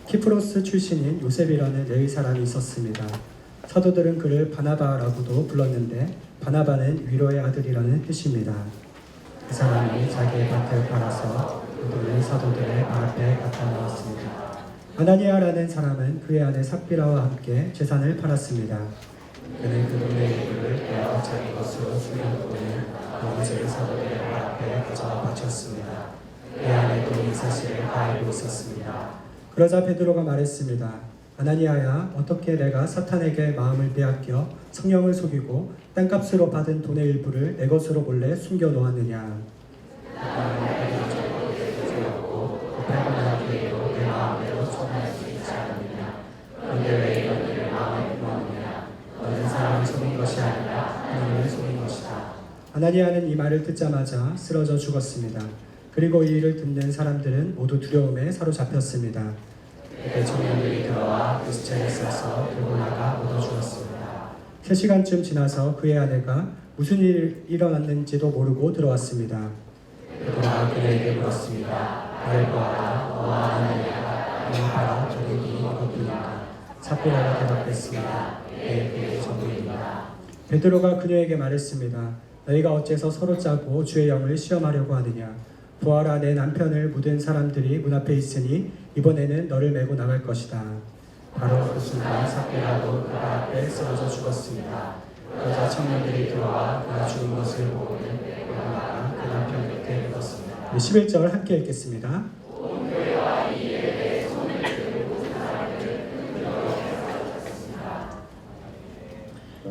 키프로스 출신인 요셉이라는 레위 사람이 있었습니다. 사도들은 그를 바나바라고도 불렀는데 바나바는 위로의 아들이라는 뜻입니다. 그 사람이 자기의 밭을 팔아서 그 돈을 사도들의 발 앞에 갖다 놓았습니다. 아나니아라는 사람은 그의 아내 삽비라와 함께 재산을 팔았습니다. 그는 그 돈의 일부를 빼어 자기 것으로 숨겨놓고는 나머지를 사도들의 발 앞에 가져다 바쳤습니다. 그의 아내도 이 사실을 다 알고 있었습니다. 그러자 베드로가 말했습니다. 아나니아야, 어떻게 내가 사탄에게 마음을 빼앗겨 성령을 속이고 땅값으로 받은 돈의 일부를 내 것으로 몰래 숨겨 놓았느냐? 그런데 왜 이런 일을 마음에 품었느냐? 너는 사람을 속인 것이 아니라 하나님을 속인 것이다. 아나니아는 이 말을 듣자마자 쓰러져 죽었습니다. 그리고 이 일을 듣는 사람들은 모두 두려움에 사로잡혔습니다. 그때 청년들이 들어와 그 시체를 싸서 들고 나가 묻어 주었습니다. 3시간쯤 지나서 그의 아내가 무슨 일이 일어났는지도 모르고 들어왔습니다. 베드로가 그에게 물었습니다. 나를 보아라, 너와 아나니아가 이 바로 저녁이 이것뿐인가? 삽비라가 대답했습니다. 네, 그게 전부입니다. 베드로가 그녀에게 말했습니다. 너희가 어째서 서로 짜고 주의 영을 시험하려고 하느냐? 보아라, 내 남편을 묻은 사람들이 문 앞에 있으니 이번에는 너를 메고 나갈 것이다. 바로 그 순간 삽비라도 그 발 앞에 쓰러져 죽었습니다. 그러자 청년들이 들어와 그가 죽은 것을 보고는 그가 그 남편 곁에 묻었습니다. 11절 함께 읽겠습니다.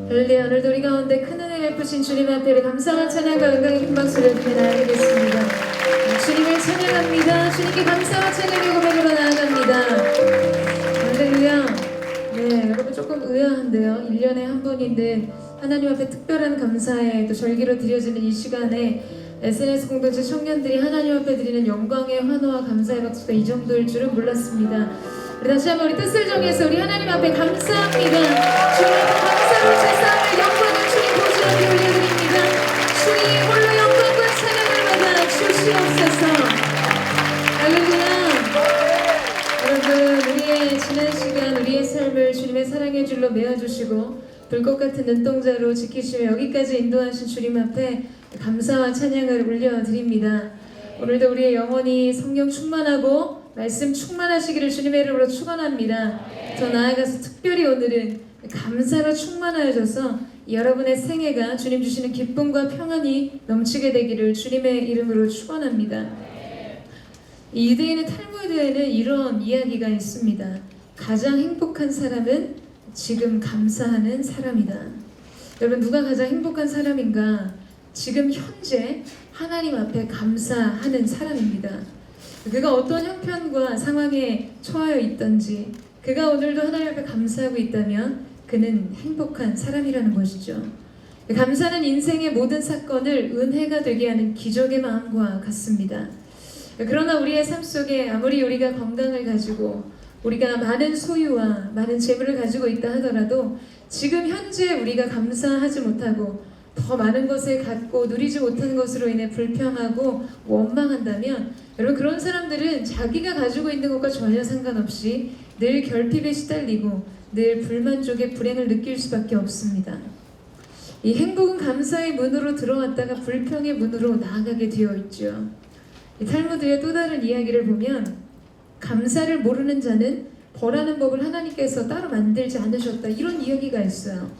할렐루야. 오늘도 우리 가운데 큰 은혜 베푸신 주님 앞에 감사와 찬양과 영광의 큰 박수를 드려 나아가겠습니다. 주님을 찬양합니다. 주님께 감사와 찬양의 고백으로 나아갑니다. 할렐루야. 네, 여러분 조금 의아한데요. 1년에 한 번인데 하나님 앞에 특별한 감사의 또 절기로 드려지는 이 시간에 SNS 공동체 청년들이 하나님 앞에 드리는 영광의 환호와 감사의 박수가 이 정도일 줄은 몰랐습니다. 우리 다시 한번 우리 뜻을 정해서 우리 하나님 앞에 감사합니다. 주님 앞에 감사로 제사함을 영광을 주님 보좌 앞에 올려드립니다. 주님 홀로 영광과 찬양을 받아 주시옵소서. 할렐루야. 여러분, 우리의 지난 시간 우리의 삶을 주님의 사랑의 줄로 메어주시고 불꽃 같은 눈동자로 지키시며 여기까지 인도하신 주님 앞에 감사와 찬양을 올려드립니다. 오늘도 우리의 영혼이 성령 충만하고 말씀 충만하시기를 주님의 이름으로 축원합니다. 더 나아가서 특별히 오늘은 감사로 충만하여져서 여러분의 생애가 주님 주시는 기쁨과 평안이 넘치게 되기를 주님의 이름으로 축원합니다. 이 유대인의 탈무드에는 이런 이야기가 있습니다. 가장 행복한 사람은 지금 감사하는 사람이다. 여러분, 누가 가장 행복한 사람인가? 지금 현재 하나님 앞에 감사하는 사람입니다. 그가 어떤 형편과 상황에 처하여 있던지 그가 오늘도 하나님 앞에 감사하고 있다면 그는 행복한 사람이라는 것이죠. 감사는 인생의 모든 사건을 은혜가 되게 하는 기적의 마음과 같습니다. 그러나 우리의 삶 속에 아무리 우리가 건강을 가지고 우리가 많은 소유와 많은 재물을 가지고 있다 하더라도 지금 현재 우리가 감사하지 못하고 더 많은 것을 갖고 누리지 못하는 것으로 인해 불평하고 원망한다면 여러분, 그런 사람들은 자기가 가지고 있는 것과 전혀 상관없이 늘 결핍에 시달리고 늘 불만족의 불행을 느낄 수밖에 없습니다. 이 행복은 감사의 문으로 들어왔다가 불평의 문으로 나아가게 되어 있죠. 이 탈무드의 또 다른 이야기를 보면 감사를 모르는 자는 벌하는 법을 하나님께서 따로 만들지 않으셨다, 이런 이야기가 있어요.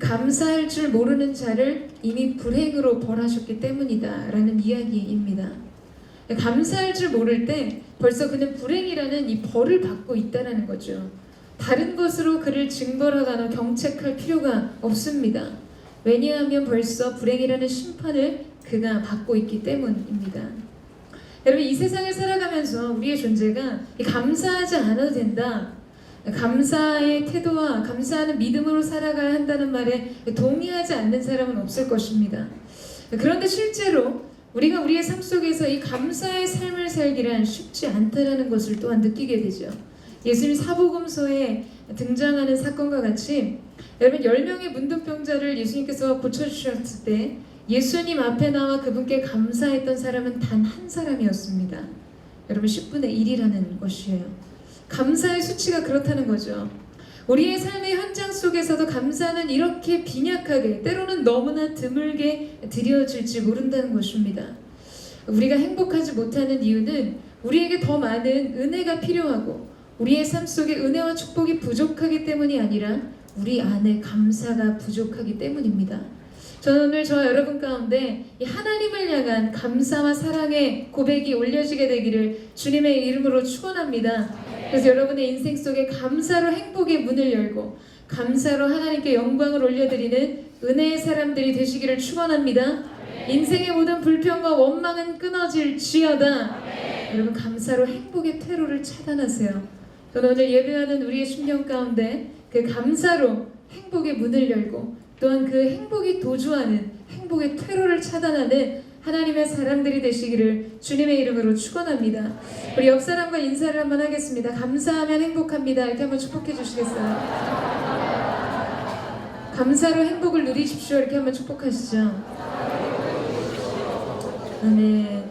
감사할 줄 모르는 자를 이미 불행으로 벌하셨기 때문이다 라는 이야기입니다. 감사할 줄 모를 때 벌써 그는 불행이라는 이 벌을 받고 있다는 거죠. 다른 것으로 그를 징벌하거나 경책할 필요가 없습니다. 왜냐하면 벌써 불행이라는 심판을 그가 받고 있기 때문입니다. 여러분, 이 세상을 살아가면서 우리의 존재가 감사하지 않아도 된다, 감사의 태도와 감사하는 믿음으로 살아가야 한다는 말에 동의하지 않는 사람은 없을 것입니다. 그런데 실제로 우리가 우리의 삶 속에서 이 감사의 삶을 살기란 쉽지 않다는 것을 또한 느끼게 되죠. 예수님 사복음서에 등장하는 사건과 같이 여러분, 10명의 문둥병자를 예수님께서 고쳐주셨을 때 예수님 앞에 나와 그분께 감사했던 사람은 단 한 사람이었습니다. 여러분, 10분의 1이라는 것이에요. 감사의 수치가 그렇다는 거죠. 우리의 삶의 현장 속에서도 감사는 이렇게 빈약하게, 때로는 너무나 드물게 드려질지 모른다는 것입니다. 우리가 행복하지 못하는 이유는 우리에게 더 많은 은혜가 필요하고 우리의 삶 속에 은혜와 축복이 부족하기 때문이 아니라 우리 안에 감사가 부족하기 때문입니다. 저는 오늘 저와 여러분 가운데 이 하나님을 향한 감사와 사랑의 고백이 올려지게 되기를 주님의 이름으로 축원합니다. 그래서 여러분의 인생 속에 감사로 행복의 문을 열고 감사로 하나님께 영광을 올려드리는 은혜의 사람들이 되시기를 축원합니다. 인생의 모든 불평과 원망은 끊어질지어다. 여러분 감사로 행복의 퇴로를 차단하세요. 저는 오늘 예배하는 우리의 심령 가운데 그 감사로 행복의 문을 열고 또한 그 행복이 도주하는 행복의 퇴로를 차단하는 하나님의 사람들이 되시기를 주님의 이름으로 축원합니다. 우리 옆 사람과 인사를 한번 하겠습니다. 감사하면 행복합니다. 이렇게 한번 축복해 주시겠어요? 감사로 행복을 누리십시오. 이렇게 한번 축복하시죠. 아멘.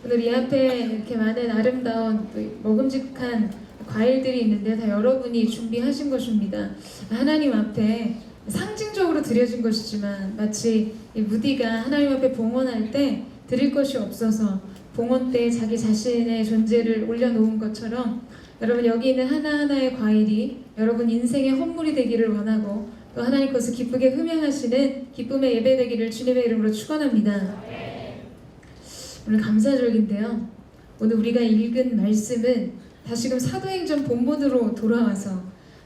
오늘 이 앞에 이렇게 많은 아름다운 먹음직한 과일들이 있는데 다 여러분이 준비하신 것입니다. 하나님 앞에 상징적으로 드려진 것이지만 마치 이 무디가 하나님 앞에 봉헌할 때 드릴 것이 없어서 봉헌 때 자기 자신의 존재를 올려놓은 것처럼 여러분 여기 있는 하나하나의 과일이 여러분 인생의 헌물이 되기를 원하고 또 하나님 것을 기쁘게 흠양하시는 기쁨의 예배 되기를 주님의 이름으로 축원합니다. 오늘 감사절기인데요. 오늘 우리가 읽은 말씀은 다시금 사도행전 본문으로 돌아와서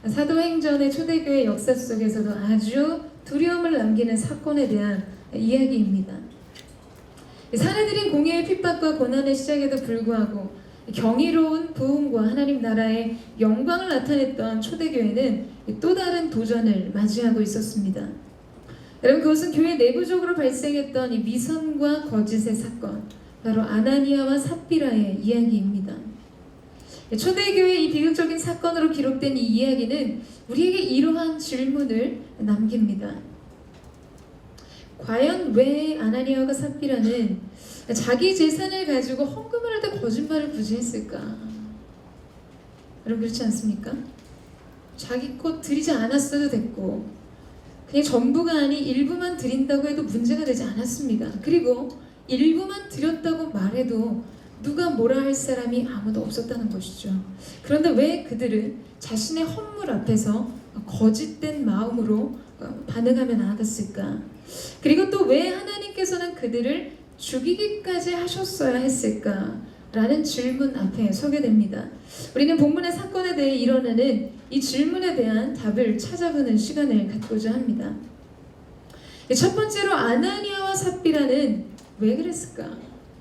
사도행전의 초대교회 역사 속에서도 아주 두려움을 남기는 사건에 대한 이야기입니다. 사내들인 공예의 핍박과 고난의 시작에도 불구하고 경이로운 부흥과 하나님 나라의 영광을 나타냈던 초대교회는 또 다른 도전을 맞이하고 있었습니다. 여러분 그것은 교회 내부적으로 발생했던 이 미선과 거짓의 사건, 바로 아나니아와 삽비라의 이야기입니다. 초대교회의 이 비극적인 사건으로 기록된 이 이야기는 우리에게 이러한 질문을 남깁니다. 과연 왜 아나니아와 삽비라는 자기 재산을 가지고 헌금을 할 때 거짓말을 굳이 했을까? 여러분 그렇지 않습니까? 자기 것 드리지 않았어도 됐고 그냥 전부가 아닌 일부만 드린다고 해도 문제가 되지 않았습니다. 그리고 일부만 드렸다고 말해도 누가 뭐라 할 사람이 아무도 없었다는 것이죠. 그런데 왜 그들은 자신의 헌물 앞에서 거짓된 마음으로 반응하며 나아갔을까? 그리고 또 왜 하나님께서는 그들을 죽이기까지 하셨어야 했을까? 라는 질문 앞에 서게 됩니다. 우리는 본문의 사건에 대해 일어나는 이 질문에 대한 답을 찾아보는 시간을 갖고자 합니다. 첫 번째로 아나니아와 삽비라는 왜 그랬을까?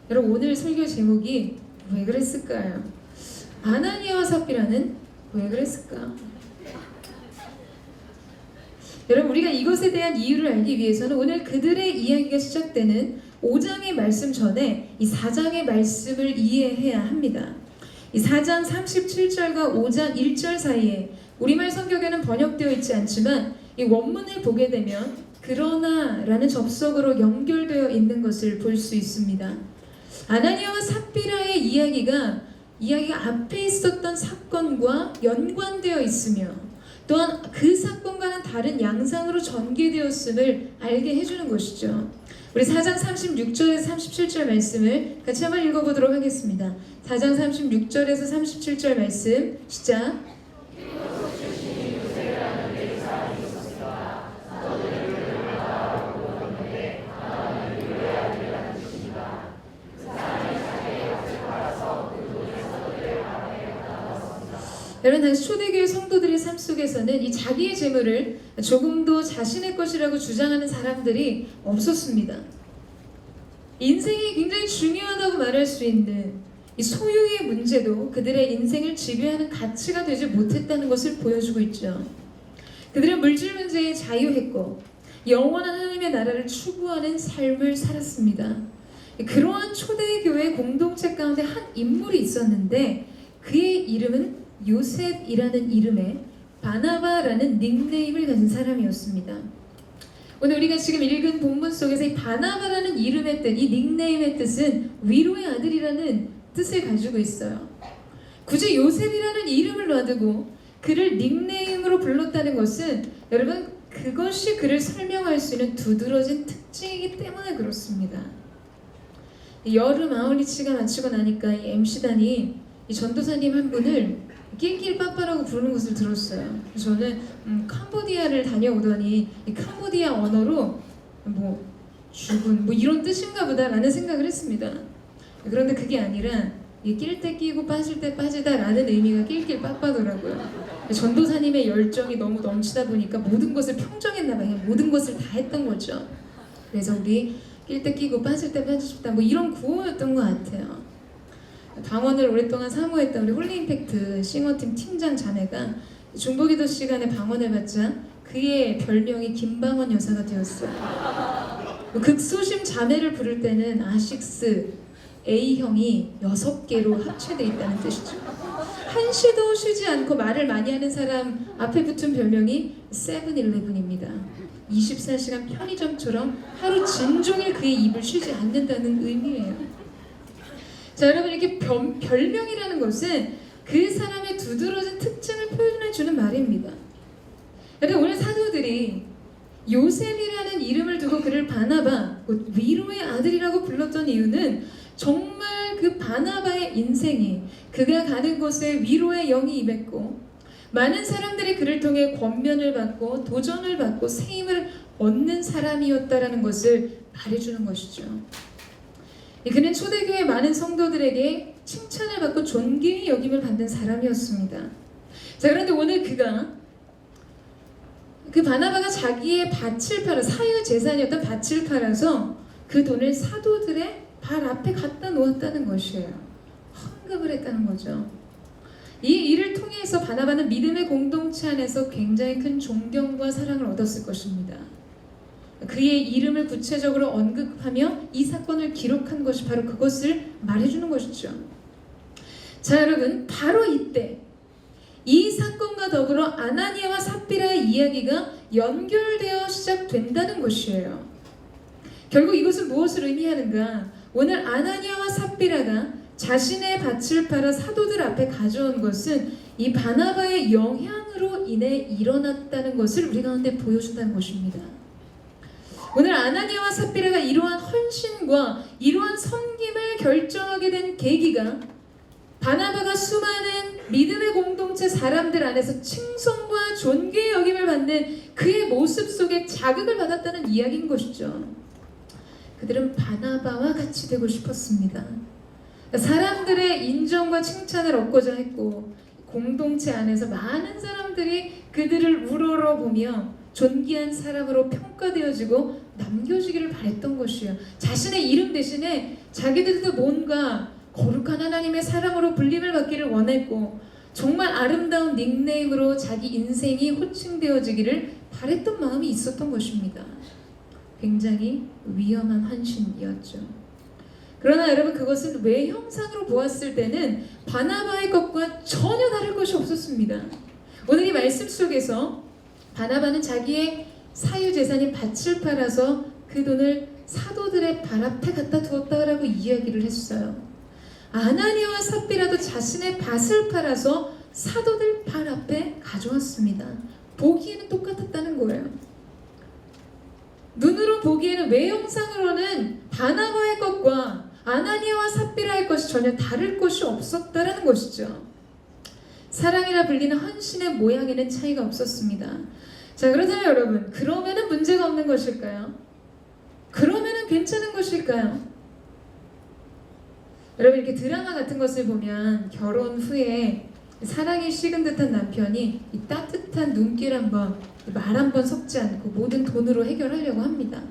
여러분 오늘 설교 제목이 왜 그랬을까요? 아나니아와 삽비라는 왜 그랬을까? 여러분 우리가 이것에 대한 이유를 알기 위해서는 오늘 그들의 이야기가 시작되는 5장의 말씀 전에 이 4장의 말씀을 이해해야 합니다. 이 4장 37절과 5장 1절 사이에 우리말 성경에는 번역되어 있지 않지만 이 원문을 보게 되면 그러나 라는 접속으로 연결되어 있는 것을 볼 수 있습니다. 아나니아와 삽비라의 이야기가 앞에 있었던 사건과 연관되어 있으며 또한 그 사건과는 다른 양상으로 전개되었음을 알게 해주는 것이죠. 우리 4장 36절에서 37절 말씀을 같이 한번 읽어보도록 하겠습니다. 4장 36절에서 37절 말씀 시작. 여러분 당시 초대교회 성도들의 삶 속에서는 이 자기의 재물을 조금도 자신의 것이라고 주장하는 사람들이 없었습니다. 인생이 굉장히 중요하다고 말할 수 있는 이 소유의 문제도 그들의 인생을 지배하는 가치가 되지 못했다는 것을 보여주고 있죠. 그들은 물질 문제에 자유했고 영원한 하나님의 나라를 추구하는 삶을 살았습니다. 그러한 초대교회 공동체 가운데 한 인물이 있었는데 그의 이름은 요셉이라는 이름의 바나바라는 닉네임을 가진 사람이었습니다. 오늘 우리가 지금 읽은 본문 속에서 이 바나바라는 이름의 뜻, 이 닉네임의 뜻은 위로의 아들이라는 뜻을 가지고 있어요. 굳이 요셉이라는 이름을 놔두고 그를 닉네임으로 불렀다는 것은 여러분 그것이 그를 설명할 수 있는 두드러진 특징이기 때문에 그렇습니다. 여름 아울리치가 마치고 나니까 이 MC단이 이 전도사님 한 분을 낄낄빠빠라고 부르는 것을 들었어요. 그래서 저는 캄보디아를 다녀오더니 이 캄보디아 언어로 뭐 죽은 뭐 이런 뜻인가 보다라는 생각을 했습니다. 그런데 그게 아니라 낄 때 끼고 빠질 때 빠지다라는 의미가 낄낄빠빠더라고요. 전도사님의 열정이 너무 넘치다 보니까 모든 것을 평정했나 봐요. 모든 것을 다 했던 거죠. 그래서 우리 낄 때 끼고 빠질 때 빠지십다 뭐 이런 구호였던 것 같아요. 방언을 오랫동안 사모했던 우리 홀리임팩트 싱어팀 팀장 자매가 중보기도 시간에 방언을 받자 그의 별명이 김방언 여사가 되었어요. 극소심 자매를 부를 때는 아식스 A형이 6개로 합체되어 있다는 뜻이죠. 한시도 쉬지 않고 말을 많이 하는 사람 앞에 붙은 별명이 세븐일레븐입니다. 24시간 편의점처럼 하루 진종일 그의 입을 쉬지 않는다는 의미예요. 자, 여러분 이렇게 별명이라는 것은 그 사람의 두드러진 특징을 표현해주는 말입니다. 여러분 오늘 사도들이 요셉이라는 이름을 두고 그를 바나바, 곧 위로의 아들이라고 불렀던 이유는 정말 그 바나바의 인생이 그가 가는 곳에 위로의 영이 임했고 많은 사람들이 그를 통해 권면을 받고 도전을 받고 세임을 얻는 사람이었다라는 것을 말해주는 것이죠. 그는 초대교회 많은 성도들에게 칭찬을 받고 존귀의 여김을 받는 사람이었습니다. 자, 그런데 오늘 그 바나바가 자기의 밭을 팔아 사유 재산이었던 밭을 팔아서 그 돈을 사도들의 발 앞에 갖다 놓았다는 것이에요. 헌금을 했다는 거죠. 이 일을 통해서 바나바는 믿음의 공동체 안에서 굉장히 큰 존경과 사랑을 얻었을 것입니다. 그의 이름을 구체적으로 언급하며 이 사건을 기록한 것이 바로 그것을 말해주는 것이죠. 자, 여러분 바로 이때 이 사건과 더불어 아나니아와 삽비라의 이야기가 연결되어 시작된다는 것이에요. 결국 이것은 무엇을 의미하는가? 오늘 아나니아와 삽비라가 자신의 밭을 팔아 사도들 앞에 가져온 것은 이 바나바의 영향으로 인해 일어났다는 것을 우리 가운데 보여준다는 것입니다. 오늘 아나니아와 삽비라가 이러한 헌신과 이러한 섬김을 결정하게 된 계기가 바나바가 수많은 믿음의 공동체 사람들 안에서 칭송과 존귀의 여김을 받는 그의 모습 속에 자극을 받았다는 이야기인 것이죠. 그들은 바나바와 같이 되고 싶었습니다. 사람들의 인정과 칭찬을 얻고자 했고 공동체 안에서 많은 사람들이 그들을 우러러보며 존귀한 사람으로 평가되어지고 남겨지기를 바랬던 것이에요. 자신의 이름 대신에 자기들도 뭔가 거룩한 하나님의 사람으로 불림을 받기를 원했고 정말 아름다운 닉네임으로 자기 인생이 호칭되어지기를 바랬던 마음이 있었던 것입니다. 굉장히 위험한 헌신이었죠. 그러나 여러분 그것은 외형상으로 보았을 때는 바나바의 것과 전혀 다를 것이 없었습니다. 오늘 이 말씀 속에서 바나바는 자기의 사유재산인 밭을 팔아서 그 돈을 사도들의 발 앞에 갖다 두었다라고 이야기를 했어요. 아나니아와 삽비라도 자신의 밭을 팔아서 사도들 발 앞에 가져왔습니다. 보기에는 똑같았다는 거예요. 눈으로 보기에는 외형상으로는 바나바의 것과 아나니아와 삽비라의 것이 전혀 다를 것이 없었다라는 것이죠. 사랑이라 불리는 헌신의 모양에는 차이가 없었습니다. 자, 그렇다면 여러분, 그러면은 문제가 없는 것일까요? 그러면은 괜찮은 것일까요? 여러분 이렇게 드라마 같은 것을 보면 결혼 후에 사랑이 식은 듯한 남편이 이 따뜻한 눈길 한번 말 한번 섞지 않고 모든 돈으로 해결하려고 합니다.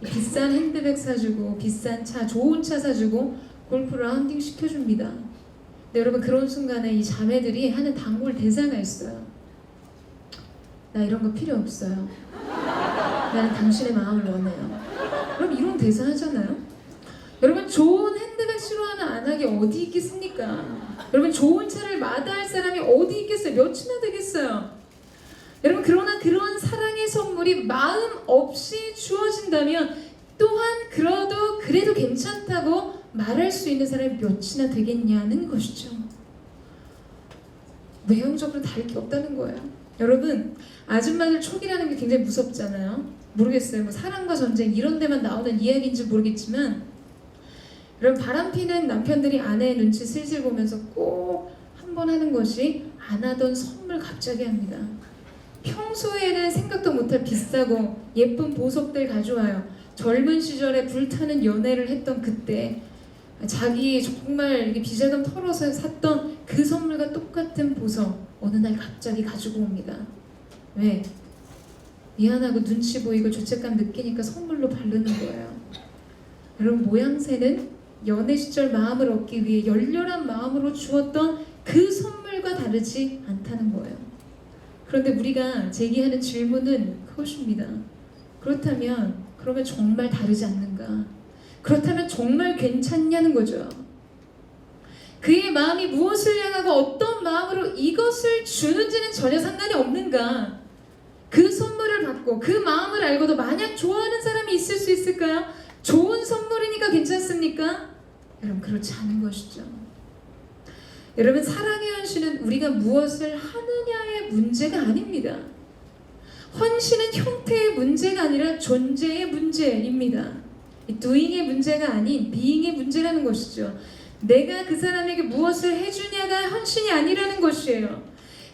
비싼 핸드백 사주고 비싼 차, 좋은 차 사주고 골프 라운딩 시켜줍니다. 근데 여러분 그런 순간에 이 자매들이 하는 단골 대사가 있어요. 나 이런 거 필요 없어요. 나는 당신의 마음을 원해요. 그럼 이런 대사 하잖아요. 여러분 좋은 핸드백 싫어하는 안하기 어디 있겠습니까? 여러분 좋은 차를 마다할 사람이 어디 있겠어요? 몇이나 되겠어요? 여러분 그러나 그러한 사랑의 선물이 마음 없이 주어진다면 또한 그래도 괜찮다고 말할 수 있는 사람이 몇이나 되겠냐는 것이죠. 외형적으로 다를 게 없다는 거예요. 여러분, 아줌마들 촉이라는 게 굉장히 무섭잖아요. 모르겠어요. 뭐 사랑과 전쟁 이런 데만 나오는 이야기인지 모르겠지만, 여러분, 바람피는 남편들이 아내의 눈치 슬슬 보면서 꼭 한 번 하는 것이 안 하던 선물 갑자기 합니다. 평소에는 생각도 못할 비싸고 예쁜 보석들 가져와요. 젊은 시절에 불타는 연애를 했던 그때 자기 정말 이게 비자금 털어서 샀던 그 선물과 똑같은 보석 어느 날 갑자기 가지고 옵니다. 왜? 미안하고 눈치 보이고 죄책감 느끼니까 선물로 바르는 거예요. 여러분, 모양새는 연애 시절 마음을 얻기 위해 열렬한 마음으로 주었던 그 선물과 다르지 않다는 거예요. 그런데 우리가 제기하는 질문은 그것입니다. 그렇다면 그러면 정말 다르지 않는가? 그렇다면 정말 괜찮냐는 거죠. 그의 마음이 무엇을 향하고 어떤 마음으로 이것을 주는지는 전혀 상관이 없는가? 그 선물을 받고 그 마음을 알고도 마냥 좋아하는 사람이 있을 수 있을까요? 좋은 선물이니까 괜찮습니까? 여러분, 그렇지 않은 것이죠. 여러분, 사랑의 헌신은 우리가 무엇을 하느냐의 문제가 아닙니다. 헌신은 형태의 문제가 아니라 존재의 문제입니다. doing의 문제가 아닌 being의 문제라는 것이죠. 내가 그 사람에게 무엇을 해주냐가 헌신이 아니라는 것이에요.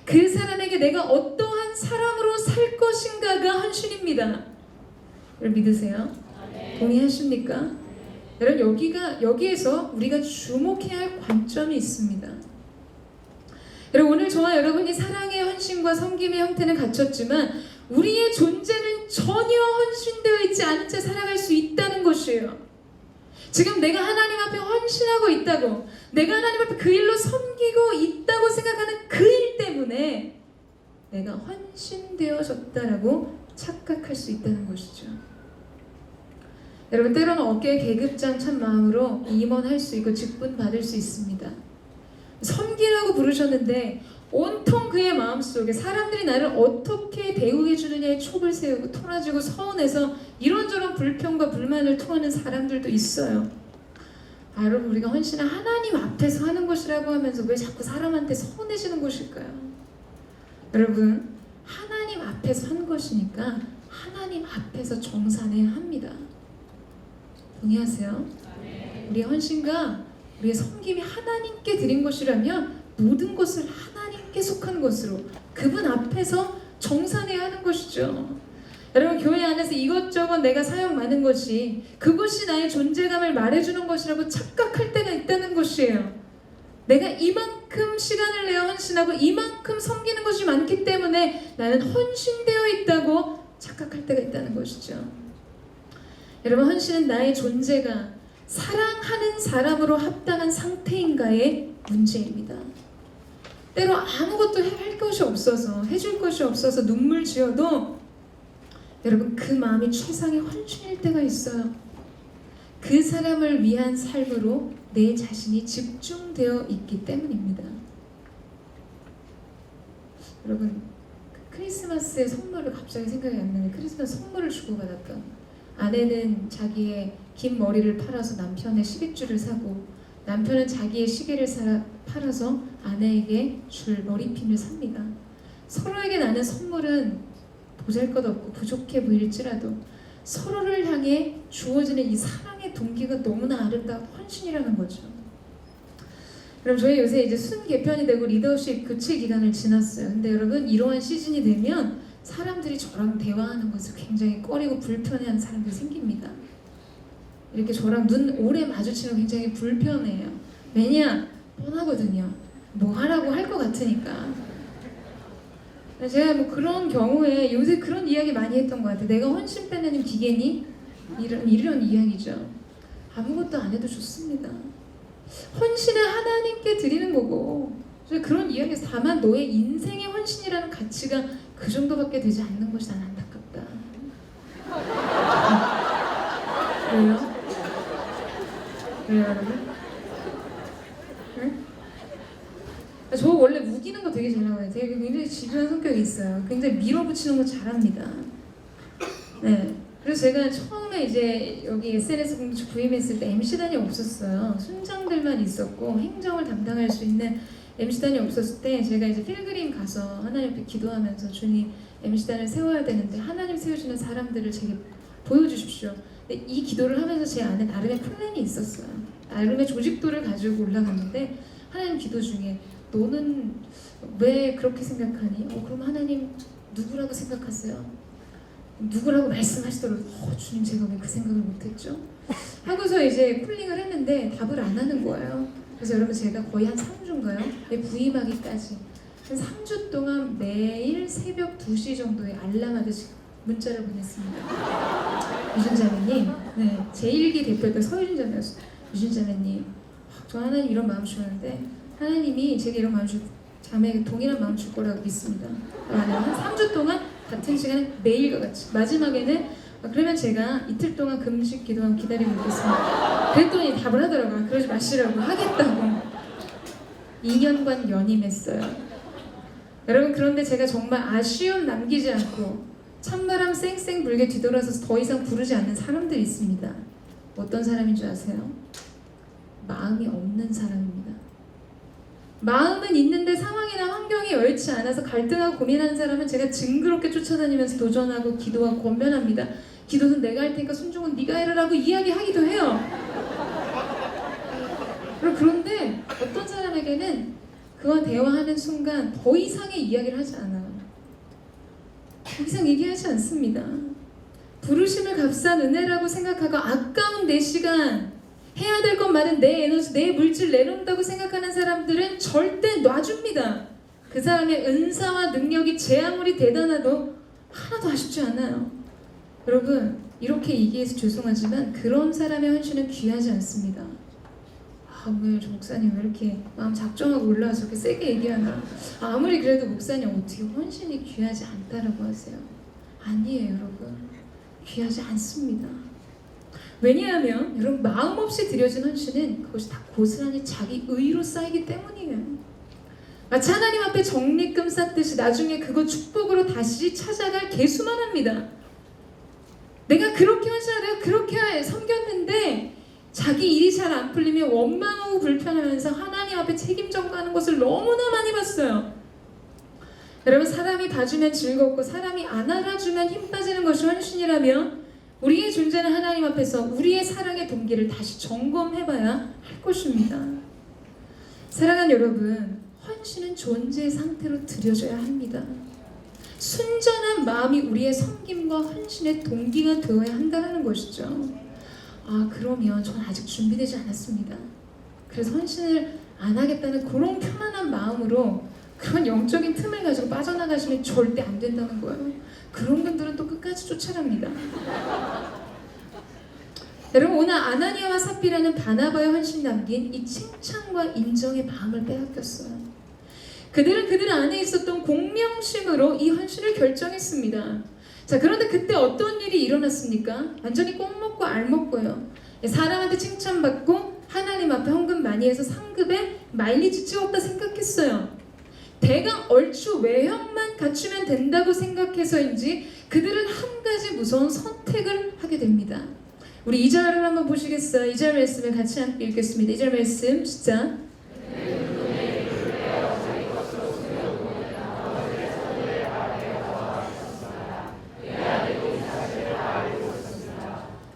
그 사람에게 내가 어떠한 사람으로 살 것인가가 헌신입니다. 여러분, 믿으세요? 동의하십니까? 여러분, 여기에서 우리가 주목해야 할 관점이 있습니다. 여러분, 오늘 저와 여러분이 사랑의 헌신과 섬김의 형태는 갖췄지만 우리의 존재는 전혀 헌신되어 있지 않은 채 살아갈 수 있다는 것이에요. 지금 내가 하나님 앞에 헌신하고 있다고, 내가 하나님 앞에 그 일로 섬기고 있다고 생각하는 그 일 때문에 내가 헌신되어졌다라고 착각할 수 있다는 것이죠. 여러분, 때로는 어깨에 계급장 찬 마음으로 임원할 수 있고 직분 받을 수 있습니다. 섬기라고 부르셨는데 온통 그의 마음속에 사람들이 나를 어떻게 대우해 주느냐에 촉을 세우고 토라지고 서운해서 이런저런 불평과 불만을 토하는 사람들도 있어요. 여러분, 우리가 헌신은 하나님 앞에서 하는 것이라고 하면서 왜 자꾸 사람한테 서운해지는 것일까요? 여러분, 하나님 앞에서 한 것이니까 하나님 앞에서 정산해야 합니다. 동의하세요? 우리의 헌신과 우리의 섬김이 하나님께 드린 것이라면 모든 것을 하나님께 속한 것으로 그분 앞에서 정산해야 하는 것이죠. 여러분, 교회 안에서 이것저것 내가 사용 많은 것이 그것이 나의 존재감을 말해주는 것이라고 착각할 때가 있다는 것이에요. 내가 이만큼 시간을 내어 헌신하고 이만큼 섬기는 것이 많기 때문에 나는 헌신되어 있다고 착각할 때가 있다는 것이죠. 여러분, 헌신은 나의 존재가 사랑하는 사람으로 합당한 상태인가의 문제입니다. 때로 아무것도 할 것이 없어서, 해줄 것이 없어서 눈물 지어도 여러분, 그 마음이 최상의 헌신일 때가 있어요. 그 사람을 위한 삶으로 내 자신이 집중되어 있기 때문입니다. 여러분, 크리스마스의 선물을 갑자기 생각이 안 나네. 크리스마스 선물을 주고받았던 아내는 자기의 긴 머리를 팔아서 남편의 시계줄을 사고, 남편은 자기의 시계를 팔아서 아내에게 줄 머리핀을 삽니다. 서로에게 나는 선물은 보잘것없고 부족해 보일지라도 서로를 향해 주어지는 이 사랑의 동기가 너무나 아름다운 헌신이라는 거죠. 그럼 저희 요새 이제 순 개편이 되고 리더십 교체 기간을 지났어요. 근데 여러분, 이러한 시즌이 되면 사람들이 저랑 대화하는 것을 굉장히 꺼리고 불편해하는 사람들이 생깁니다. 이렇게 저랑 눈 오래 마주치면 굉장히 불편해요. 왜냐? 뻔하거든요. 뭐 하라고 할 것 같으니까. 제가 뭐 그런 경우에 요새 그런 이야기 많이 했던 것 같아요. 내가 헌신 빼내는 기계니? 이런 이야기죠. 아무것도 안 해도 좋습니다. 헌신은 하나님께 드리는 거고, 그런 이야기에서 다만 너의 인생의 헌신이라는 가치가 그 정도밖에 되지 않는 것이 난 안타깝다. 왜요? 왜요, 여러분? 응? 저 원래 우기는 거 되게 잘하거든요. 되게 굉장히 집요한 성격이 있어요. 굉장히 밀어붙이는 거 잘합니다. 네. 그래서 제가 처음에 이제 여기 SNS 공주 부임했을 때 MC단이 없었어요. 순장들만 있었고 행정을 담당할 수 있는 MC단이 없었을 때 제가 이제 필그림 가서 하나님 앞에 기도하면서 주님 MC단을 세워야 되는데 하나님 세우시는 사람들을 제게 보여주십시오. 근데 이 기도를 하면서 제 안에 나름의 플랜이 있었어요. 나름의 조직도를 가지고 올라갔는데 하나님 기도 중에 너는 왜 그렇게 생각하니? 그럼 하나님 누구라고 생각하세요? 누구라고 말씀하시더라고요. 주님 제가 왜 그 생각을 못했죠? 하고서 이제 쿨링을 했는데 답을 안 하는 거예요. 그래서 여러분 제가 거의 한 3주인가요? 부임하기까지 한 3주 동안 매일 새벽 2시 정도에 알람하듯이 문자를 보냈습니다. 유진자매님, 네, 제1기 대표였던 서유진 자매였어요. 유진자매님, 저 하나님 이런 마음 주셨는데 하나님이 제게 이런 마음 자매에게 동일한 마음 줄 거라고 믿습니다. 한 3주 동안 같은 시간에 매일과 같이 마지막에는 그러면 제가 이틀 동안 금식 기도하고 기다리고 있겠습니다. 그랬더니 답을 하더라고요. 그러지 마시라고 하겠다고. 2년간 연임했어요. 여러분 그런데 제가 정말 아쉬움 남기지 않고 찬바람 쌩쌩 불게 뒤돌아서서 더 이상 부르지 않는 사람들이 있습니다. 어떤 사람인 줄 아세요? 마음이 없는 사람입니다. 마음은 있는데 상황이나 환경이 여의치 않아서 갈등하고 고민하는 사람은 제가 징그럽게 쫓아다니면서 도전하고 기도하고 권면합니다. 기도는 내가 할 테니까 순종은 네가 해라라고 이야기하기도 해요. 그런데 어떤 사람에게는 그와 대화하는 순간 더 이상의 이야기를 하지 않아요. 더 이상 얘기하지 않습니다. 부르심을 값싼 은혜라고 생각하고 아까운 내 시간 해야 될 것 많은 내 에너지, 내 물질 내놓는다고 생각하는 사람들은 절대 놔줍니다. 그 사람의 은사와 능력이 제 아무리 대단해도 하나도 아쉽지 않아요. 여러분 이렇게 얘기해서 죄송하지만 그런 사람의 헌신은 귀하지 않습니다. 오늘 저 목사님 왜 이렇게 마음 작정하고 올라와서 이렇게 세게 얘기하나. 아무리 그래도 목사님 어떻게 헌신이 귀하지 않다라고 하세요. 아니에요 여러분. 귀하지 않습니다. 왜냐하면 여러분 마음 없이 드려진 헌신은 그것이 다 고스란히 자기 의로 쌓이기 때문이에요. 마치 하나님 앞에 적립금 쌓듯이 나중에 그거 축복으로 다시 찾아갈 개수만 합니다. 내가 그렇게 헌신하고 내가 그렇게 섬겼는데 자기 일이 잘 안 풀리면 원망하고 불편하면서 하나님 앞에 책임 전가하는 것을 너무나 많이 봤어요. 여러분 사람이 봐주면 즐겁고 사람이 안 알아주면 힘 빠지는 것이 헌신이라면 우리의 존재는 하나님 앞에서 우리의 사랑의 동기를 다시 점검해봐야 할 것입니다. 사랑하는 여러분, 헌신은 존재의 상태로 드려져야 합니다. 순전한 마음이 우리의 섬김과 헌신의 동기가 되어야 한다는 것이죠. 그러면 전 아직 준비되지 않았습니다. 그래서 헌신을 안 하겠다는 그런 편안한 마음으로 그런 영적인 틈을 가지고 빠져나가시면 절대 안 된다는 거예요. 그런 분들은 또 끝까지 쫓아갑니다. 여러분 오늘 아나니아와 삽비라는 바나바의 헌신 담긴 이 칭찬과 인정의 마음을 빼앗겼어요. 그들은 그들 안에 있었던 공명심으로 이 헌신을 결정했습니다. 자 그런데 그때 어떤 일이 일어났습니까? 완전히 꽁 먹고 알 먹고요. 사람한테 칭찬받고 하나님 앞에 헌금 많이 해서 상급에 마일리지 찍었다 생각했어요. 대강 얼추 외형만 갖추면 된다고 생각해서인지 그들은 한 가지 무서운 선택을 하게 됩니다. 우리 2절을 한번 보시겠어요? 2절 말씀을 같이 함께 읽겠습니다. 2절 말씀 시작.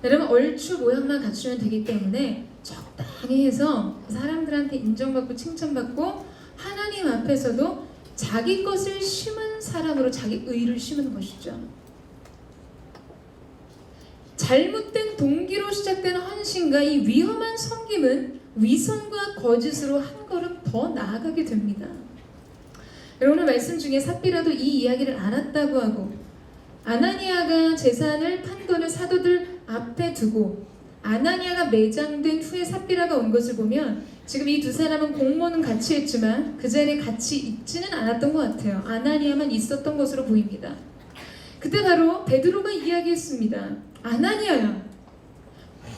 여러분 얼추 모양만 갖추면 되기 때문에 적당히 해서 사람들한테 인정받고 칭찬받고 하나님 앞에서도 자기 것을 심은 사람으로 자기 의를 심은 것이죠. 잘못된 동기로 시작된 헌신과 이 위험한 섬김은 위선과 거짓으로 한 걸음 더 나아가게 됩니다. 여러분 오늘 말씀 중에 삽비라도 이 이야기를 알았다고 하고 아나니아가 재산을 판 돈을 사도들 앞에 두고 아나니아가 매장된 후에 삽비라가 온 것을 보면 지금 이 두 사람은 공모는 같이 했지만 그 자리에 같이 있지는 않았던 것 같아요. 아나니아만 있었던 것으로 보입니다. 그때 바로 베드로가 이야기했습니다. 아나니아야,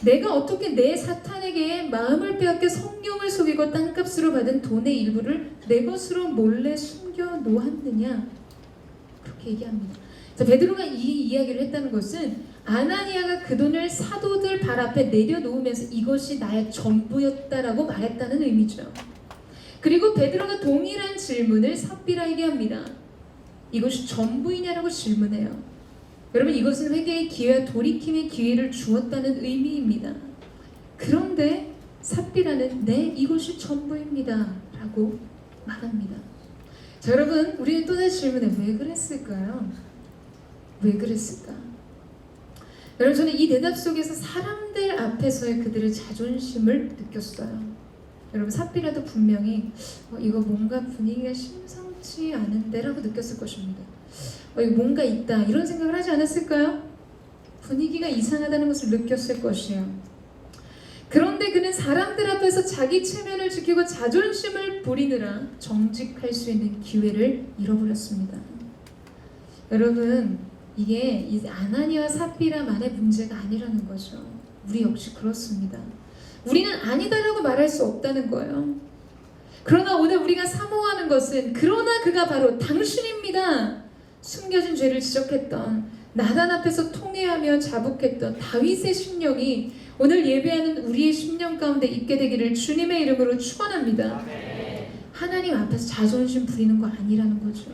내가 어떻게 내 사탄에게 마음을 빼앗겨 성경을 속이고 땅값으로 받은 돈의 일부를 내 것으로 몰래 숨겨 놓았느냐? 그렇게 얘기합니다. 자, 베드로가 이 이야기를 했다는 것은 아나니아가 그 돈을 사도들 발 앞에 내려놓으면서 이것이 나의 전부였다라고 말했다는 의미죠. 그리고 베드로가 동일한 질문을 삽비라에게 합니다. 이것이 전부이냐라고 질문해요. 여러분, 이것은 회개의 기회와 돌이킴의 기회를 주었다는 의미입니다. 그런데 삽비라는 네, 이것이 전부입니다 라고 말합니다. 자, 여러분, 우리는 또다시 질문해, 왜 그랬을까요? 왜 그랬을까? 여러분, 저는 이 대답 속에서 사람들 앞에서의 그들의 자존심을 느꼈어요. 여러분, 삽비라도 분명히 이거 뭔가 분위기가 심상치 않은데 라고 느꼈을 것입니다. 이거 뭔가 있다 이런 생각을 하지 않았을까요? 분위기가 이상하다는 것을 느꼈을 것이에요. 그런데 그는 사람들 앞에서 자기 체면을 지키고 자존심을 부리느라 정직할 수 있는 기회를 잃어버렸습니다. 여러분, 이게 이 아나니아와 삽비라만의 문제가 아니라는 거죠. 우리 역시 그렇습니다. 우리는 아니다라고 말할 수 없다는 거예요. 그러나 오늘 우리가 사모하는 것은 그러나 그가 바로 당신입니다. 숨겨진 죄를 지적했던, 나단 앞에서 통회하며 자복했던 다윗의 심령이 오늘 예배하는 우리의 심령 가운데 있게 되기를 주님의 이름으로 축원합니다. 하나님 앞에서 자존심 부리는 거 아니라는 거죠.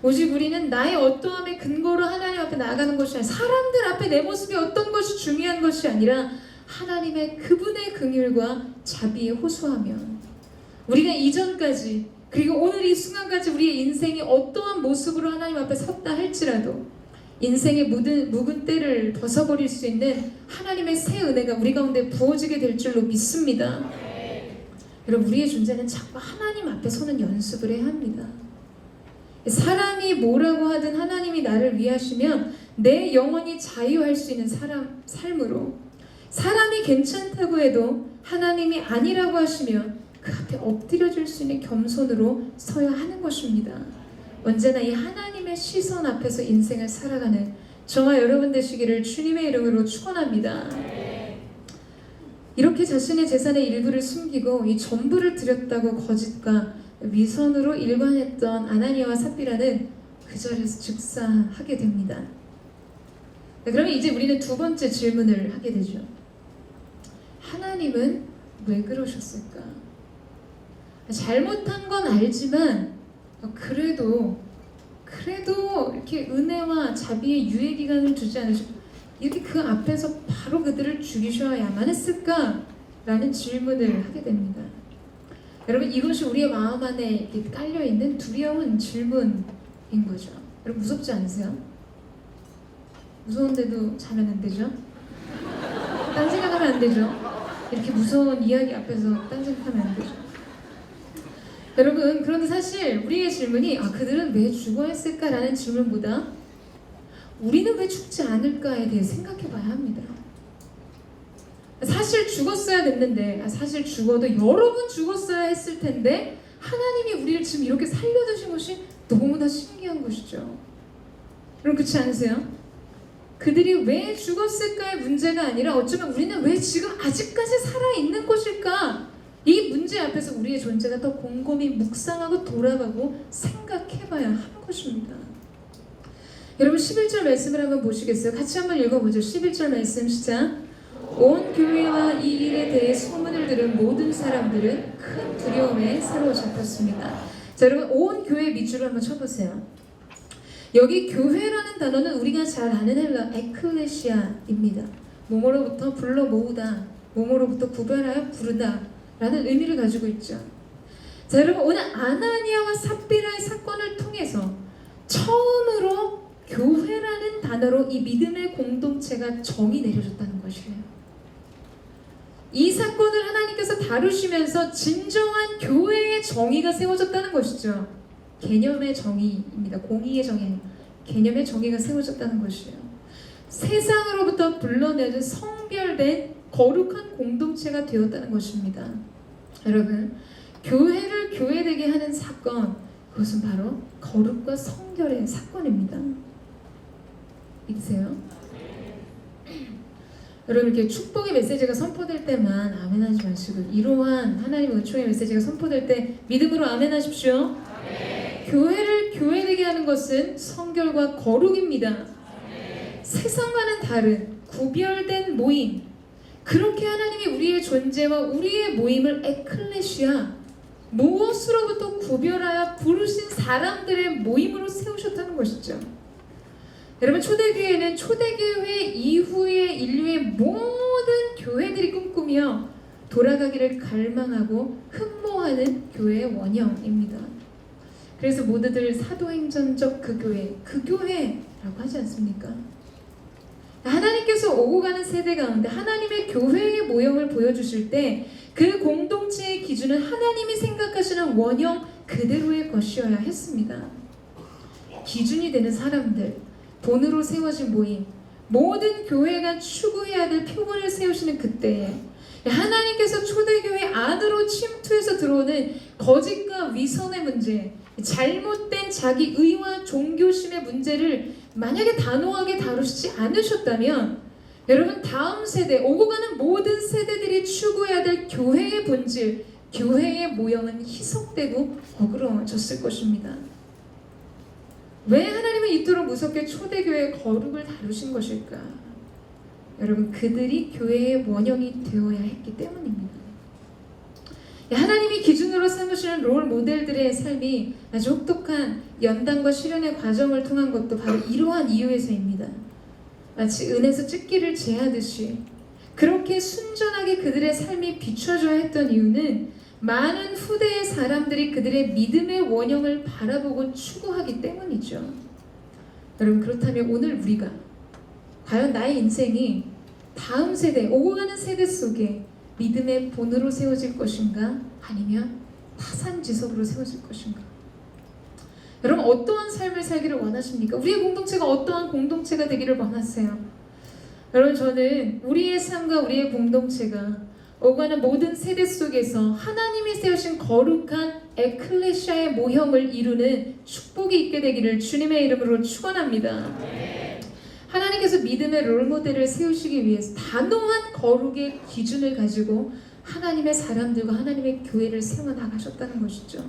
오직 우리는 나의 어떠함의 근거로 하나님 앞에 나아가는 것이 아니라, 사람들 앞에 내 모습이 어떤 것이 중요한 것이 아니라 하나님의 그분의 긍휼과 자비에 호소하며, 우리가 이전까지 그리고 오늘 이 순간까지 우리의 인생이 어떠한 모습으로 하나님 앞에 섰다 할지라도 인생의 묵은 때를 벗어버릴 수 있는 하나님의 새 은혜가 우리 가운데 부어지게 될 줄로 믿습니다. 여러분, 우리의 존재는 자꾸 하나님 앞에 서는 연습을 해야 합니다. 사람이 뭐라고 하든 하나님이 나를 위하시면 내 영혼이 자유할 수 있는 삶으로, 사람이 괜찮다고 해도 하나님이 아니라고 하시면 그 앞에 엎드려줄 수 있는 겸손으로 서야 하는 것입니다. 언제나 이 하나님의 시선 앞에서 인생을 살아가는 저와 여러분 되시기를 주님의 이름으로 축원합니다. 이렇게 자신의 재산의 일부를 숨기고 이 전부를 드렸다고 거짓과 위선으로 일관했던 아나니아와 삽비라는 그 자리에서 즉사하게 됩니다. 그러면 이제 우리는 두 번째 질문을 하게 되죠. 하나님은 왜 그러셨을까? 잘못한 건 알지만 그래도 이렇게 은혜와 자비의 유예 기간을 두지 않으시고 이렇게 그 앞에서 바로 그들을 죽이셔야만 했을까? 라는 질문을 하게 됩니다. 여러분, 이것이 우리의 마음 안에 이렇게 깔려있는 두려운 질문인 거죠. 여러분, 무섭지 않으세요? 무서운데도 자면 안 되죠? 딴 생각하면 안 되죠? 이렇게 무서운 이야기 앞에서 딴 생각하면 안 되죠? 여러분, 그런데 사실 우리의 질문이 그들은 왜 죽어야 했을까라는 질문보다 우리는 왜 죽지 않을까에 대해 생각해 봐야 합니다. 사실 죽었어야 됐는데, 사실 죽어도 여러 번 죽었어야 했을 텐데 하나님이 우리를 지금 이렇게 살려두신 것이 너무나 신기한 것이죠. 여러분, 그렇지 않으세요? 그들이 왜 죽었을까의 문제가 아니라 어쩌면 우리는 왜 지금 아직까지 살아있는 것일까? 이 문제 앞에서 우리의 존재가 더 곰곰이 묵상하고 돌아가고 생각해봐야 하는 것입니다. 여러분, 11절 말씀을 한번 보시겠어요? 같이 한번 읽어보죠. 11절 말씀 시작. 온 교회와 이 일에 대해 소문을 들은 모든 사람들은 큰 두려움에 사로잡혔습니다. 자, 여러분, 온 교회 밑줄을 한번 쳐보세요. 여기 교회라는 단어는 우리가 잘 아는 헬라 에클레시아입니다. 몸으로부터 불러 모으다, 몸으로부터 구별하여 부르다 라는 의미를 가지고 있죠. 자, 여러분, 오늘 아나니아와 삽비라의 사건을 통해서 처음으로 교회라는 단어로 이 믿음의 공동체가 정의 내려졌다는 것이에요. 이 사건을 하나님께서 다루시면서 진정한 교회의 정의가 세워졌다는 것이죠. 개념의 정의입니다. 공의의 정의, 개념의 정의가 세워졌다는 것이에요. 세상으로부터 불러내는 성별된 거룩한 공동체가 되었다는 것입니다. 여러분, 교회를 교회되게 하는 사건, 그것은 바로 거룩과 성결의 사건입니다. 믿으세요? 여러분, 이렇게 축복의 메시지가 선포될 때만 아멘하지 마시고 이러한 하나님의 은총의 메시지가 선포될 때 믿음으로 아멘하십시오. 교회를 교회되게 하는 것은 성결과 거룩입니다. 세상과는 다른 구별된 모임, 그렇게 하나님이 우리의 존재와 우리의 모임을 에클레시아, 무엇으로부터 구별하여 부르신 사람들의 모임으로 세우셨다는 것이죠. 여러분, 초대교회는 초대교회 이후의 인류의 모든 교회들이 꿈꾸며 돌아가기를 갈망하고 흠모하는 교회의 원형입니다. 그래서 모두들 사도행전적 그 교회라고 하지 않습니까? 하나님께서 오고 가는 세대 가운데 하나님의 교회의 모형을 보여주실 때 그 공동체의 기준은 하나님이 생각하시는 원형 그대로의 것이어야 했습니다. 기준이 되는 사람들, 본으로 세워진 모임, 모든 교회가 추구해야 될 표본을 세우시는 그때에 하나님께서 초대교회 안으로 침투해서 들어오는 거짓과 위선의 문제, 잘못된 자기 의와 종교심의 문제를 만약에 단호하게 다루시지 않으셨다면 여러분, 다음 세대, 오고 가는 모든 세대들이 추구해야 될 교회의 본질, 교회의 모형은 희석되고 어그러졌을 것입니다. 왜 하나님은 이토록 무섭게 초대교회의 거룩을 다루신 것일까? 여러분, 그들이 교회의 원형이 되어야 했기 때문입니다. 하나님이 기준으로 삼으시는 롤 모델들의 삶이 아주 혹독한 연단과 시련의 과정을 통한 것도 바로 이러한 이유에서입니다. 마치 은에서 찢기를 제하듯이 그렇게 순전하게 그들의 삶이 비춰져야 했던 이유는 많은 후대의 사람들이 그들의 믿음의 원형을 바라보고 추구하기 때문이죠. 여러분, 그렇다면 오늘 우리가 과연 나의 인생이 다음 세대, 오고 가는 세대 속에 믿음의 본으로 세워질 것인가? 아니면 파산지석으로 세워질 것인가? 여러분, 어떠한 삶을 살기를 원하십니까? 우리의 공동체가 어떠한 공동체가 되기를 원하세요? 여러분, 저는 우리의 삶과 우리의 공동체가 오가는 모든 세대 속에서 하나님이 세우신 거룩한 에클레시아의 모형을 이루는 축복이 있게 되기를 주님의 이름으로 축원합니다. 하나님께서 믿음의 롤모델을 세우시기 위해서 단호한 거룩의 기준을 가지고 하나님의 사람들과 하나님의 교회를 세워나가셨다는 것이죠.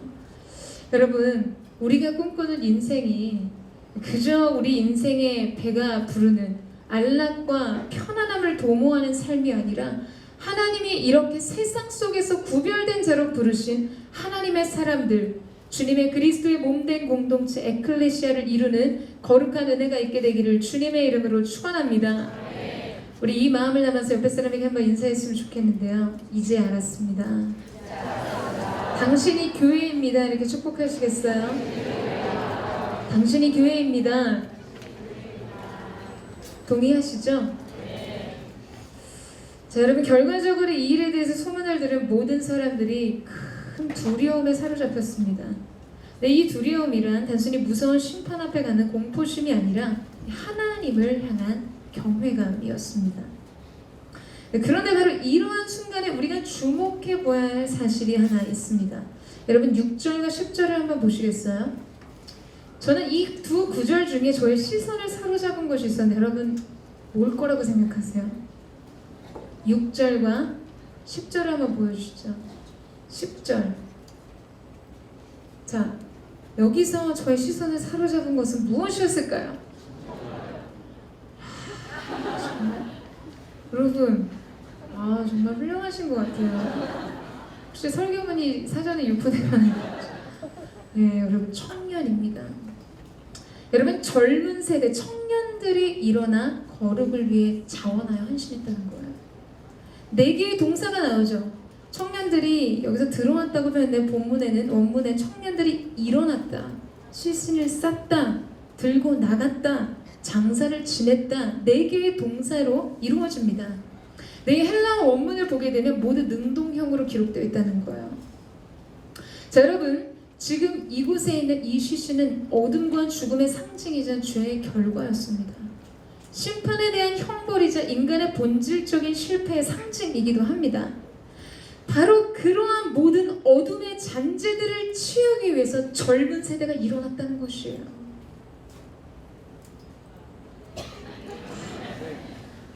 여러분, 우리가 꿈꾸는 인생이 그저 우리 인생의 배가 부르는 안락과 편안함을 도모하는 삶이 아니라 하나님이 이렇게 세상 속에서 구별된 자로 부르신 하나님의 사람들, 주님의 그리스도의 몸된 공동체 에클레시아를 이루는 거룩한 은혜가 있게 되기를 주님의 이름으로 축원합니다. 우리 이 마음을 담아서 옆에 사람에게 한번 인사했으면 좋겠는데요. 이제 알았습니다. 당신이 교회입니다. 이렇게 축복하시겠어요? 당신이 교회입니다. 동의하시죠? 자, 여러분, 결과적으로 이 일에 대해서 소문을 들은 모든 사람들이 큰 두려움에 사로잡혔습니다. 근데 이 두려움이란 단순히 무서운 심판 앞에 가는 공포심이 아니라 하나님을 향한 경외감이었습니다. 그런데 바로 이러한 순간에 우리가 주목해 보아야 할 사실이 하나 있습니다. 여러분, 6절과 10절을 한번 보시겠어요? 저는 이 두 구절 중에 저의 시선을 사로잡은 것이 있었는데 여러분, 뭘 거라고 생각하세요? 6절과 10절을 한번 보여주시죠. 10절. 자, 여기서 저의 시선을 사로잡은 것은 무엇이었을까요? 정말? 여러분, 정말 훌륭하신 것 같아요. 혹시 설교문이 사전에 유포되면 네, 여러분, 청년입니다. 여러분, 젊은 세대 청년들이 일어나 거룩을 위해 자원하여 헌신했다는 거예요. 4개의 동사가 나오죠. 청년들이 여기서 들어왔다고 하는데 본문에는 원문에 청년들이 일어났다, 실신을 쌌다, 들고 나갔다, 장사를 지냈다, 4개의 동사로 이루어집니다. 네, 헬라어 원문을 보게 되면 모두 능동형으로 기록되어 있다는 거예요. 자, 여러분, 지금 이곳에 있는 이 쉬쉬는 어둠과 죽음의 상징이자 죄의 결과였습니다. 심판에 대한 형벌이자 인간의 본질적인 실패의 상징이기도 합니다. 바로 그러한 모든 어둠의 잔재들을 치우기 위해서 젊은 세대가 일어났다는 것이에요.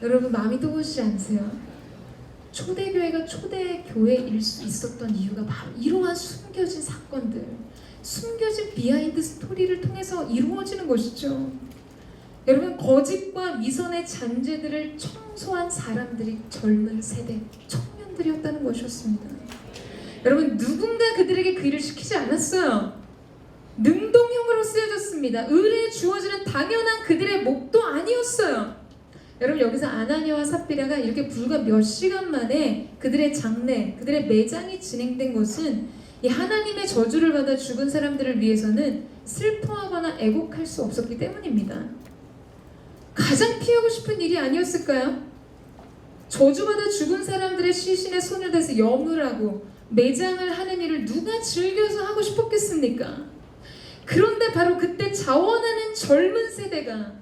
여러분, 마음이 뜨거우시지 않으세요? 초대교회가 초대교회일 수 있었던 이유가 바로 이러한 숨겨진 사건들, 숨겨진 비하인드 스토리를 통해서 이루어지는 것이죠. 여러분, 거짓과 위선의 잔재들을 청소한 사람들이 젊은 세대, 청년들이었다는 것이었습니다. 여러분, 누군가 그들에게 그 일을 시키지 않았어요. 능동형으로 쓰여졌습니다. 의뢰에 주어지는 당연한 그들의 몫도 아니었어요. 여러분, 여기서 아나니아와 삽비라가 이렇게 불과 몇 시간 만에 그들의 장례, 그들의 매장이 진행된 것은 이 하나님의 저주를 받아 죽은 사람들을 위해서는 슬퍼하거나 애곡할 수 없었기 때문입니다. 가장 피하고 싶은 일이 아니었을까요? 저주받아 죽은 사람들의 시신에 손을 대서 여물하고 매장을 하는 일을 누가 즐겨서 하고 싶었겠습니까? 그런데 바로 그때 자원하는 젊은 세대가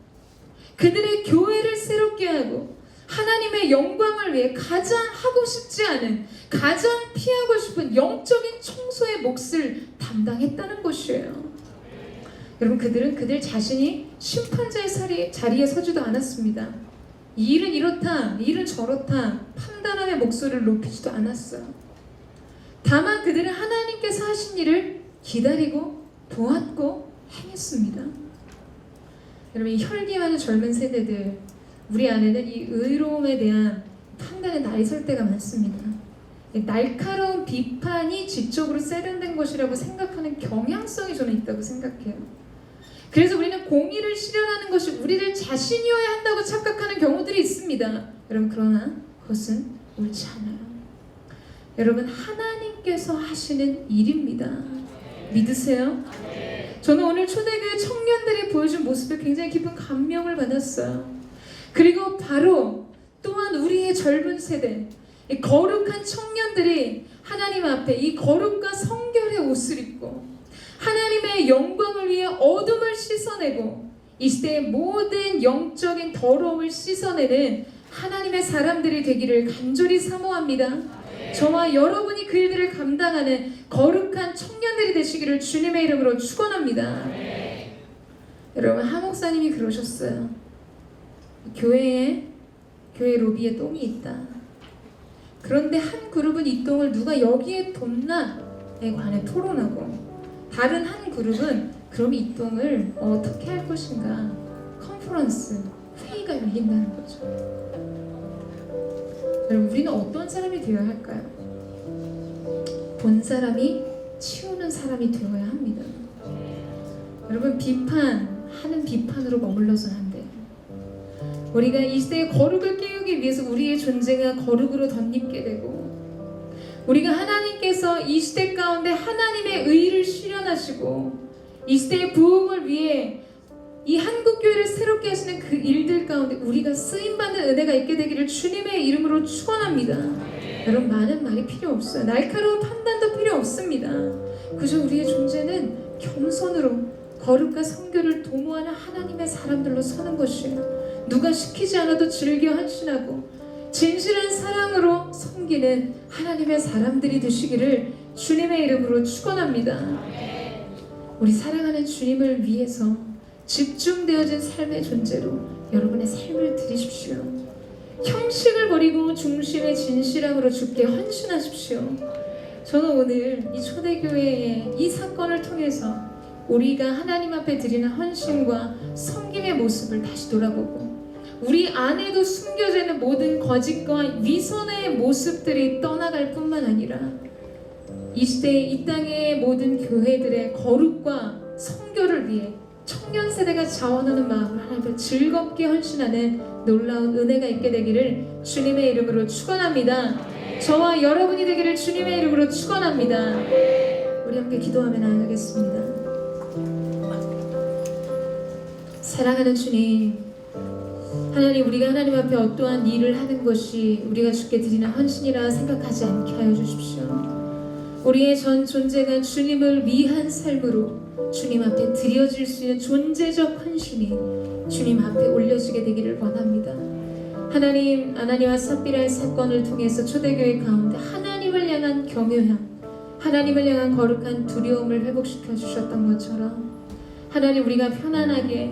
그들의 교회를 새롭게 하고 하나님의 영광을 위해 가장 하고 싶지 않은, 가장 피하고 싶은 영적인 청소의 몫을 담당했다는 것이에요. 여러분, 그들은 그들 자신이 심판자의 자리에 서지도 않았습니다. 이 일은 이렇다, 이 일은 저렇다 판단함의 목소리를 높이지도 않았어요. 다만 그들은 하나님께서 하신 일을 기다리고 보았고 행했습니다. 여러분, 이 혈기 많은 젊은 세대들, 우리 안에는 이 의로움에 대한 판단의 날이 설 때가 많습니다. 날카로운 비판이 지적으로 세련된 것이라고 생각하는 경향성이 저는 있다고 생각해요. 그래서 우리는 공의를 실현하는 것이 우리들 자신이어야 한다고 착각하는 경우들이 있습니다. 여러분, 그러나 그것은 옳지 않아요. 여러분, 하나님께서 하시는 일입니다. 믿으세요? 저는 오늘 초대교회 청년들이 보여준 모습에 굉장히 깊은 감명을 받았어요. 그리고 바로 또한 우리의 젊은 세대, 이 거룩한 청년들이 하나님 앞에 이 거룩과 성결의 옷을 입고 하나님의 영광을 위해 어둠을 씻어내고 이 시대의 모든 영적인 더러움을 씻어내는 하나님의 사람들이 되기를 간절히 사모합니다. 저와 여러분이 그 일들을 감당하는 거룩한 청년들이 되시기를 주님의 이름으로 축원합니다. 여러분, 하 목사님이 그러셨어요. 교회 로비에 똥이 있다. 그런데 한 그룹은 이 똥을 누가 여기에 뒀나에 관해 토론하고, 다른 한 그룹은 그럼 이 똥을 어떻게 할 것인가 컨퍼런스, 회의가 열린다는 거죠. 여러분, 우리는 어떤 사람이 되어야 할까요? 본 사람이 치우는 사람이 되어야 합니다. 여러분, 비판하는 비판으로 머물러서는 안 돼요. 우리가 이 시대의 거룩을 깨우기 위해서 우리의 존재가 거룩으로 덧입게 되고, 우리가 하나님께서 이 시대 가운데 하나님의 의를 실현하시고 이 시대의 부흥을 위해 이 한국교회를 새롭게 하시는 그 일들 가운데 우리가 쓰임받는 은혜가 있게 되기를 주님의 이름으로 축원합니다. 여러분, 많은 말이 필요 없어요. 날카로운 판단도 필요 없습니다. 그저 우리의 존재는 겸손으로 거룩과 성결을 도모하는 하나님의 사람들로 서는 것이에요. 누가 시키지 않아도 즐겨 헌신하고 진실한 사랑으로 섬기는 하나님의 사람들이 되시기를 주님의 이름으로 축원합니다. 우리 사랑하는 주님을 위해서 집중되어진 삶의 존재로 여러분의 삶을 드리십시오. 형식을 버리고 중심의 진실함으로 주께 헌신하십시오. 저는 오늘 이 초대교회의 이 사건을 통해서 우리가 하나님 앞에 드리는 헌신과 섬김의 모습을 다시 돌아보고 우리 안에도 숨겨져 있는 모든 거짓과 위선의 모습들이 떠나갈 뿐만 아니라 이 시대의 이 땅의 모든 교회들의 거룩과 성결을 위해 청년 세대가 자원하는 마음을 하나님께 즐겁게 헌신하는 놀라운 은혜가 있게 되기를 주님의 이름으로 축원합니다. 저와 여러분이 되기를 주님의 이름으로 축원합니다. 우리 함께 기도하며 나아가겠습니다. 사랑하는 주님, 하나님, 우리가 하나님 앞에 어떠한 일을 하는 것이 우리가 주께 드리는 헌신이라 생각하지 않게 하여 주십시오. 우리의 전 존재가 주님을 위한 삶으로 주님 앞에 드려질 수 있는 존재적 헌신이 주님 앞에 올려지게 되기를 원합니다. 하나님, 아나니와 삽비라의 사건을 통해서 초대교회 가운데 하나님을 향한 경외함, 하나님을 향한 거룩한 두려움을 회복시켜 주셨던 것처럼 하나님, 우리가 편안하게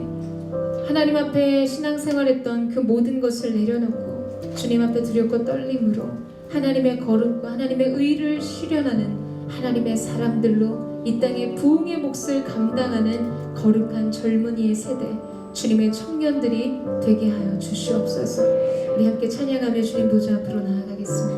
하나님 앞에 신앙생활했던 그 모든 것을 내려놓고 주님 앞에 두렵고 떨림으로 하나님의 거룩과 하나님의 의를 실현하는 하나님의 사람들로 이 땅의 부흥의 몫을 감당하는 거룩한 젊은이의 세대, 주님의 청년들이 되게 하여 주시옵소서. 우리 함께 찬양하며 주님 보좌 앞으로 나아가겠습니다.